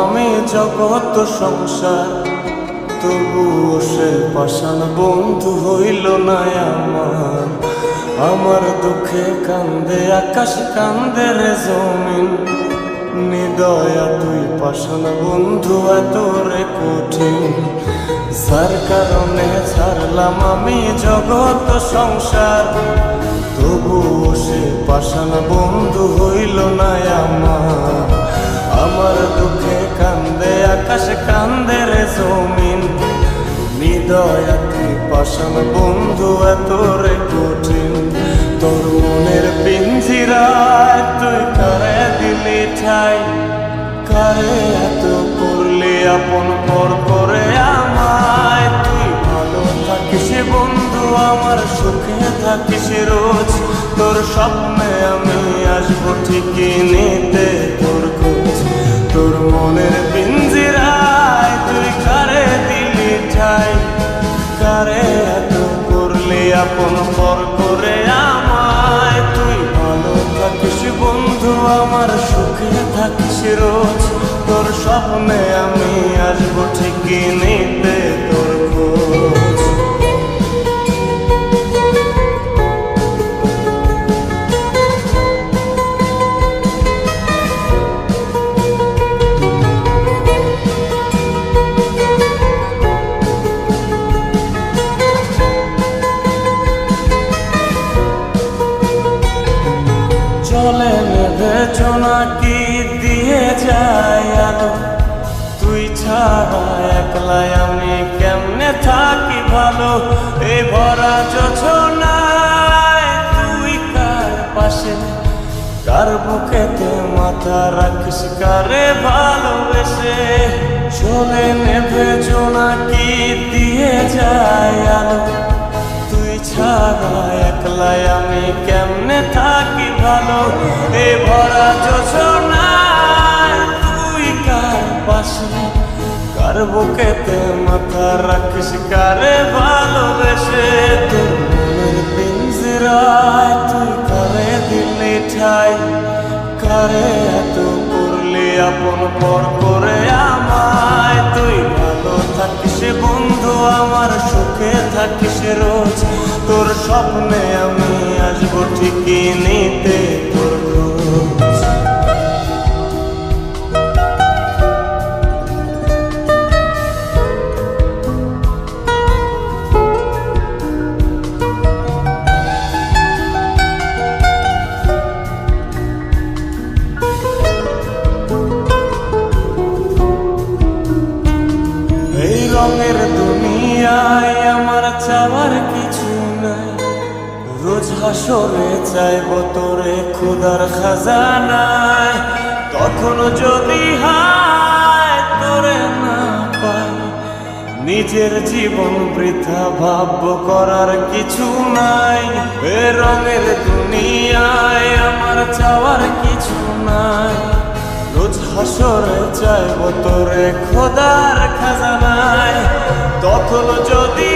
আমি জগৎ সংসার, তবুও সে পাষাণ বন্ধু হইল না আমার। আমার দুঃখে কান্দে আকাশ, কান্দে রে জমিন, নিদয়া তুই পাষাণ বন্ধু এত রে কঠিন। যার কারণে ছাড়লাম আমি জগৎ সংসার, তবুও সে পাষাণ বন্ধু হইল না আমার। আমার দুঃখে কান্দে আকাশ, কান্দে রে জমিন, নিদয়া তুই পাষাণ বন্ধু এত রে কঠিন। তোর মনের পিঞ্জিরায় তুই কারে দিলি ঠাই, কারে এত করলি আপন পর করে আমায়। তুই ভালো থাকিস বন্ধু আমার, সুখে থাকিস রোজ, তোর স্বপ্নে আমি আসবো ঠিকই নিতে তোর খোঁজ। তোর মনের পিঞ্জিরায় তুই কারে দিলি ঠাই, কারে এত করলি আপন পর করে আমায়। তুই ভালো থাকিস বন্ধু আমার, সুখে থাকিস রোজ, তোর স্বপ্নে আমি আসবো ঠিকই নিতে তোর খোঁজ। চলে নেবে জোনাকি দিয়ে যায় আলো, তুই ছাড়া একলাই আমি কেমনে থাকি ভালো। এই ভরা যোছনায় তুই কার পাশে, কার বুকেতে মাথা রাখিস, কারে ভালোবেসে। চলে নেবে জোনাকি দিয়ে যায় আলো, তুই ছাড়া একলাই আমি কেমনে থাকি ভালো। এ ভরা যোছনায় তুই কার পাশে, কার বুকেতে মাথা রাখিস, কারে ভালোবেসে। তোর মনের পিঞ্জিরায় তুই কারে দিলি ঠাই, কারে এত করলি আপন পর করে আমায়। তুই ভালো থাকিস বন্ধু আমার, সুখে থাকিস রোজ, তোর স্বপ্নে আমি আসবো ঠিকই নিতে তোর খোঁজ। এই রঙের দুনিয়ায় আমার চাওয়ার কিছু নাই, রোজ হাসরে চাইব তোরে খোদার খাজানায়। তখন যদি হায় তোরে না পাই, নিজের জীবন বৃথা ভাবব করার কিছু নাই। এ রঙের দুনিয়ায় আমার চাওয়ার কিছু নাই, রোজ হাসরে চাইব তোরে খোদার খাজানায়। তখন যদি